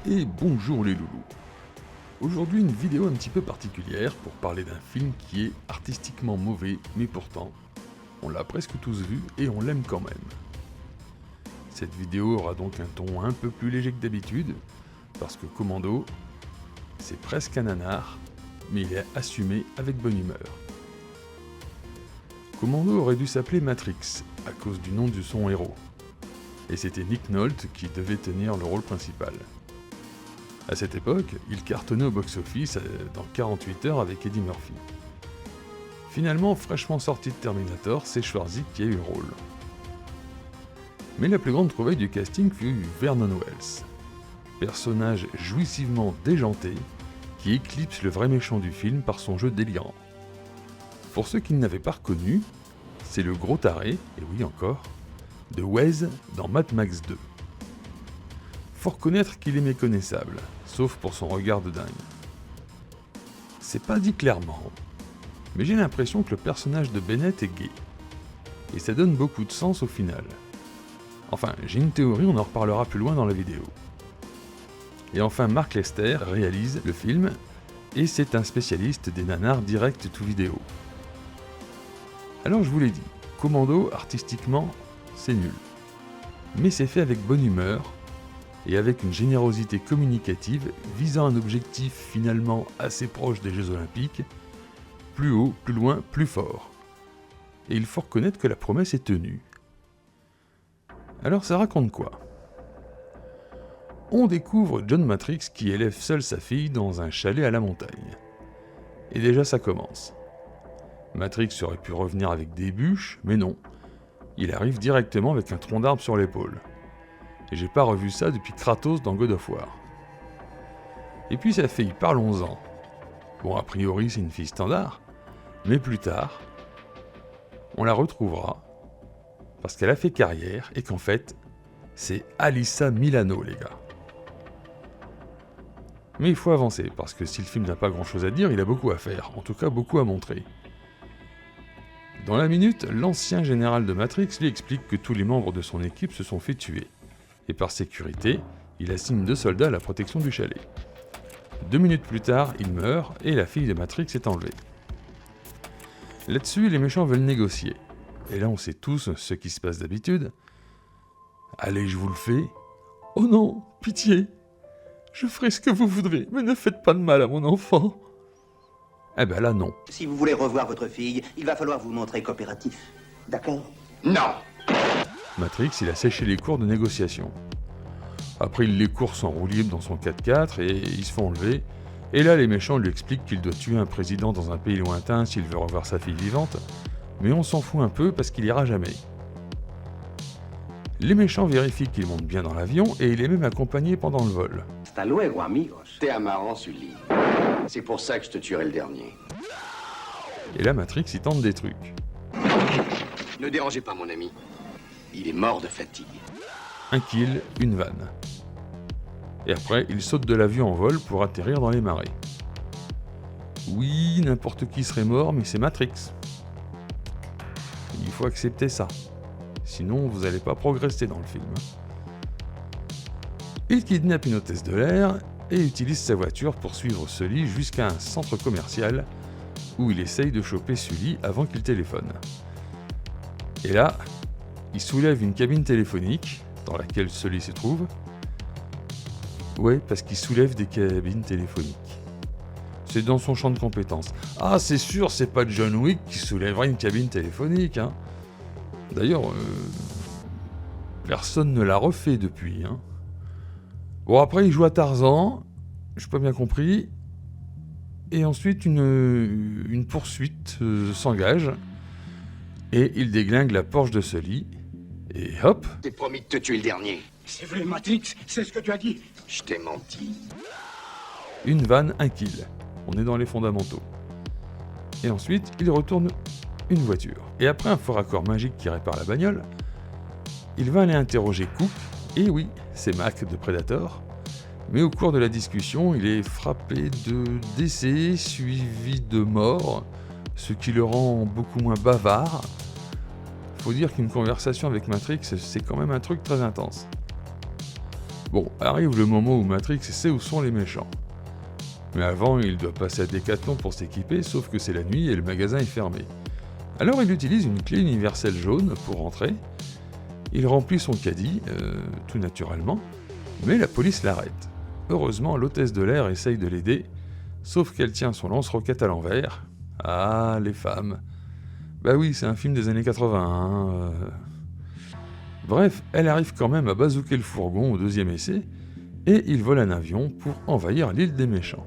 Et bonjour les loulous. Aujourd'hui une vidéo un petit peu particulière pour parler d'un film qui est artistiquement mauvais, mais pourtant, on l'a presque tous vu et on l'aime quand même. Cette vidéo aura donc un ton un peu plus léger que d'habitude, parce que Commando, c'est presque un nanar, mais il est assumé avec bonne humeur. Commando aurait dû s'appeler Matrix, à cause du nom de son héros. Et c'était Nick Nolte qui devait tenir le rôle principal. À cette époque, il cartonnait au box-office dans 48 heures avec Eddie Murphy. Finalement, fraîchement sorti de Terminator, c'est Schwarzy qui a eu le rôle. Mais la plus grande trouvaille du casting fut Vernon Wells, personnage jouissivement déjanté qui éclipse le vrai méchant du film par son jeu délirant. Pour ceux qui ne l'avaient pas reconnu, c'est le gros taré, et oui encore, de Wez dans Mad Max 2. Faut reconnaître qu'il est méconnaissable, sauf pour son regard de dingue. C'est pas dit clairement, mais j'ai l'impression que le personnage de Bennett est gay. Et ça donne beaucoup de sens au final. Enfin, j'ai une théorie, on en reparlera plus loin dans la vidéo. Et enfin, Mark Lester réalise le film, et c'est un spécialiste des nanars direct to vidéo. Alors je vous l'ai dit, Commando, artistiquement, c'est nul. Mais c'est fait avec bonne humeur, et avec une générosité communicative visant un objectif finalement assez proche des Jeux Olympiques, plus haut, plus loin, plus fort. Et il faut reconnaître que la promesse est tenue. Alors ça raconte quoi ? On découvre John Matrix qui élève seul sa fille dans un chalet à la montagne. Et déjà ça commence. Matrix aurait pu revenir avec des bûches, mais non. Il arrive directement avec un tronc d'arbre sur l'épaule. Et j'ai pas revu ça depuis Kratos dans God of War. Et puis sa fille, parlons-en. Bon, a priori c'est une fille standard, mais plus tard, on la retrouvera, parce qu'elle a fait carrière, et qu'en fait, c'est Alyssa Milano, les gars. Mais il faut avancer, parce que si le film n'a pas grand-chose à dire, il a beaucoup à faire, en tout cas beaucoup à montrer. Dans la minute, l'ancien général de Matrix lui explique que tous les membres de son équipe se sont fait tuer. Et par sécurité, il assigne 2 soldats à la protection du chalet. 2 minutes plus tard, il meurt et la fille de Matrix est enlevée. Là-dessus, les méchants veulent négocier. Et là, on sait tous ce qui se passe d'habitude. Allez, je vous le fais. Oh non, pitié. Je ferai ce que vous voudrez, mais ne faites pas de mal à mon enfant. Eh ben là, non. Si vous voulez revoir votre fille, il va falloir vous montrer coopératif. D'accord ? Non. Matrix, il a séché les cours de négociation. Après, il les course en roue libre dans son 4x4 et il se fait enlever. Et là, les méchants lui expliquent qu'il doit tuer un président dans un pays lointain s'il veut revoir sa fille vivante. Mais on s'en fout un peu parce qu'il ira jamais. Les méchants vérifient qu'il monte bien dans l'avion et il est même accompagné pendant le vol. Hasta luego, amigos. T'es un marrant, Sully. C'est pour ça que je te tuerai le dernier. Et là, Matrix, il tente des trucs. Ne dérangez pas mon ami. Il est mort de fatigue. Un kill, une vanne. Et après, il saute de l'avion en vol pour atterrir dans les marais. Oui, n'importe qui serait mort, mais c'est Matrix. Il faut accepter ça. Sinon, vous n'allez pas progresser dans le film. Il kidnappe une hôtesse de l'air et utilise sa voiture pour suivre Sully jusqu'à un centre commercial où il essaye de choper Sully avant qu'il téléphone. Et là, il soulève une cabine téléphonique dans laquelle Sully se trouve. Ouais, parce qu'il soulève des cabines téléphoniques. C'est dans son champ de compétences. Ah, c'est sûr, c'est pas John Wick qui soulèvera une cabine téléphonique, hein. D'ailleurs, personne ne l'a refait depuis, hein. Bon, après, il joue à Tarzan, j'ai pas bien compris. Et ensuite, une poursuite s'engage. Et il déglingue la Porsche de Sully. Et hop. T'es promis de te tuer le dernier. C'est vrai, Matrix, c'est ce que tu as dit. Je t'ai menti. Une vanne, un kill. On est dans les fondamentaux. Et ensuite, il retourne une voiture. Et après un faux raccord magique qui répare la bagnole, il va aller interroger Cook. Et oui, c'est Mac de Predator. Mais au cours de la discussion, il est frappé de décès suivi de mort, ce qui le rend beaucoup moins bavard. Faut dire qu'une conversation avec Matrix, c'est quand même un truc très intense. Bon, arrive le moment où Matrix sait où sont les méchants. Mais avant, il doit passer à Decathlon pour s'équiper, sauf que c'est la nuit et le magasin est fermé. Alors il utilise une clé universelle jaune pour rentrer. Il remplit son caddie, tout naturellement, mais la police l'arrête. Heureusement, l'hôtesse de l'air essaye de l'aider, sauf qu'elle tient son lance-roquette à l'envers. Ah, les femmes. Bah oui, c'est un film des années 80, hein. Bref, elle arrive quand même à bazooker le fourgon au deuxième essai, et il vole un avion pour envahir l'île des méchants.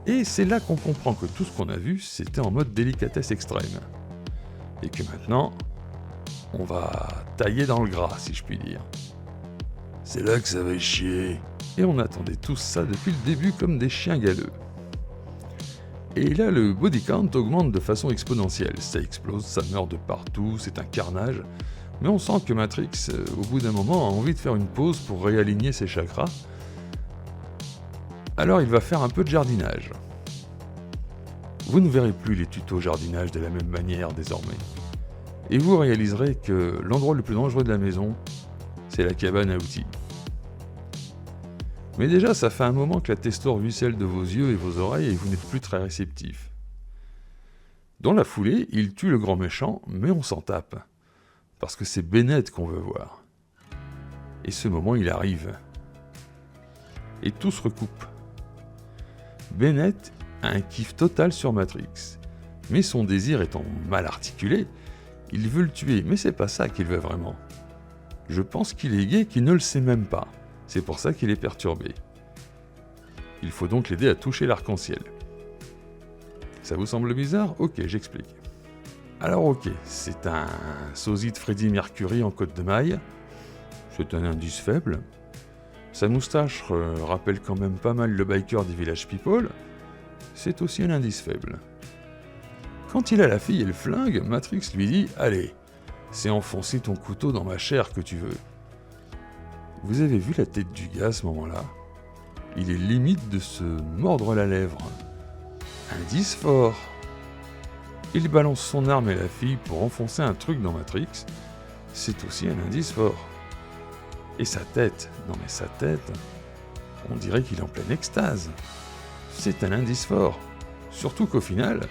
Et c'est là qu'on comprend que tout ce qu'on a vu, c'était en mode délicatesse extrême. Et que maintenant, on va tailler dans le gras, si je puis dire. C'est là que ça va chier. Et on attendait tous ça depuis le début comme des chiens galeux. Et là, le body count augmente de façon exponentielle. Ça explose, ça meurt de partout, c'est un carnage. Mais on sent que Matrix, au bout d'un moment, a envie de faire une pause pour réaligner ses chakras. Alors il va faire un peu de jardinage. Vous ne verrez plus les tutos jardinage de la même manière désormais. Et vous réaliserez que l'endroit le plus dangereux de la maison, c'est la cabane à outils. Mais déjà, ça fait un moment que la testo ruisselle de vos yeux et vos oreilles et vous n'êtes plus très réceptif. Dans la foulée, il tue le grand méchant, mais on s'en tape. Parce que c'est Bennett qu'on veut voir. Et ce moment, il arrive. Et tout se recoupe. Bennett a un kiff total sur Matrix. Mais son désir étant mal articulé, il veut le tuer, mais c'est pas ça qu'il veut vraiment. Je pense qu'il est gay, qu'il ne le sait même pas. C'est pour ça qu'il est perturbé. Il faut donc l'aider à toucher l'arc-en-ciel. Ça vous semble bizarre? Ok, j'explique. Alors ok, c'est un sosie de Freddie Mercury en côte de maille. C'est un indice faible. Sa moustache rappelle quand même pas mal le biker des Village People. C'est aussi un indice faible. Quand il a la fille et le flingue, Matrix lui dit « Allez, c'est enfoncer ton couteau dans ma chair que tu veux. » Vous avez vu la tête du gars à ce moment-là? Il est limite de se mordre la lèvre. Indice fort. Il balance son arme et la fille pour enfoncer un truc dans Matrix. C'est aussi un indice fort. Et sa tête, non mais sa tête, on dirait qu'il est en pleine extase. C'est un indice fort. Surtout qu'au final,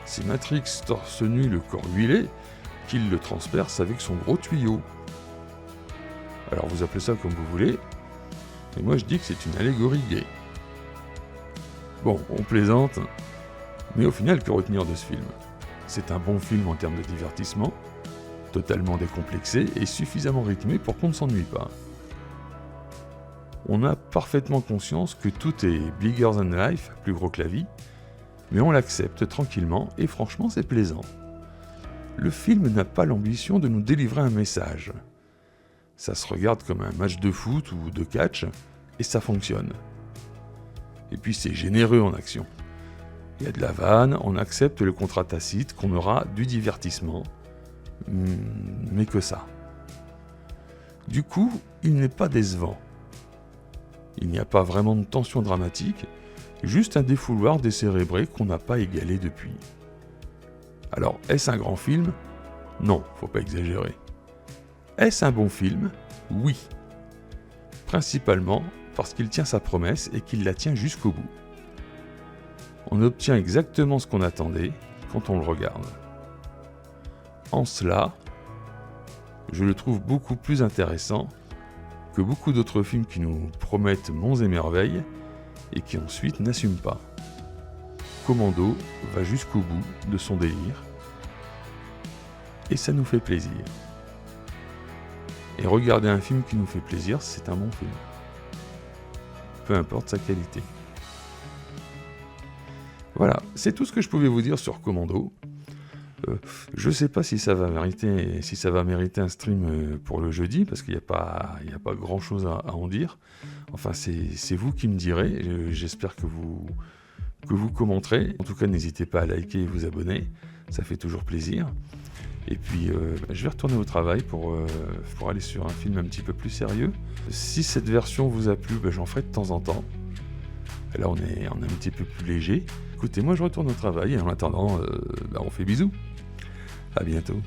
c'est Matrix torse nu, le corps huilé, qu'il le transperce avec son gros tuyau. Alors vous appelez ça comme vous voulez, mais moi je dis que c'est une allégorie gay. Bon, on plaisante, mais au final, que retenir de ce film? C'est un bon film en termes de divertissement, totalement décomplexé et suffisamment rythmé pour qu'on ne s'ennuie pas. On a parfaitement conscience que tout est bigger than life, plus gros que la vie, mais on l'accepte tranquillement et franchement c'est plaisant. Le film n'a pas l'ambition de nous délivrer un message. Ça se regarde comme un match de foot ou de catch, et ça fonctionne. Et puis c'est généreux en action. Il y a de la vanne, on accepte le contrat tacite qu'on aura du divertissement, mais que ça. Du coup, il n'est pas décevant. Il n'y a pas vraiment de tension dramatique, juste un défouloir décérébré qu'on n'a pas égalé depuis. Alors, est-ce un grand film? Non, faut pas exagérer. Est-ce un bon film? Oui. Principalement parce qu'il tient sa promesse et qu'il la tient jusqu'au bout. On obtient exactement ce qu'on attendait quand on le regarde. En cela, je le trouve beaucoup plus intéressant que beaucoup d'autres films qui nous promettent monts et merveilles et qui ensuite n'assument pas. Commando va jusqu'au bout de son délire et ça nous fait plaisir. Et regarder un film qui nous fait plaisir, c'est un bon film. Peu importe sa qualité. Voilà, c'est tout ce que je pouvais vous dire sur Commando. Je sais pas si ça va mériter un stream pour le jeudi, parce qu'il n'y a pas grand chose à en dire. Enfin, c'est vous qui me direz. J'espère que vous commenterez. En tout cas, n'hésitez pas à liker et vous abonner. Ça fait toujours plaisir. Et puis, je vais retourner au travail pour aller sur un film un petit peu plus sérieux. Si cette version vous a plu, j'en ferai de temps en temps. Là, on est un petit peu plus léger. Écoutez, moi, je retourne au travail et en attendant, on fait bisous. À bientôt.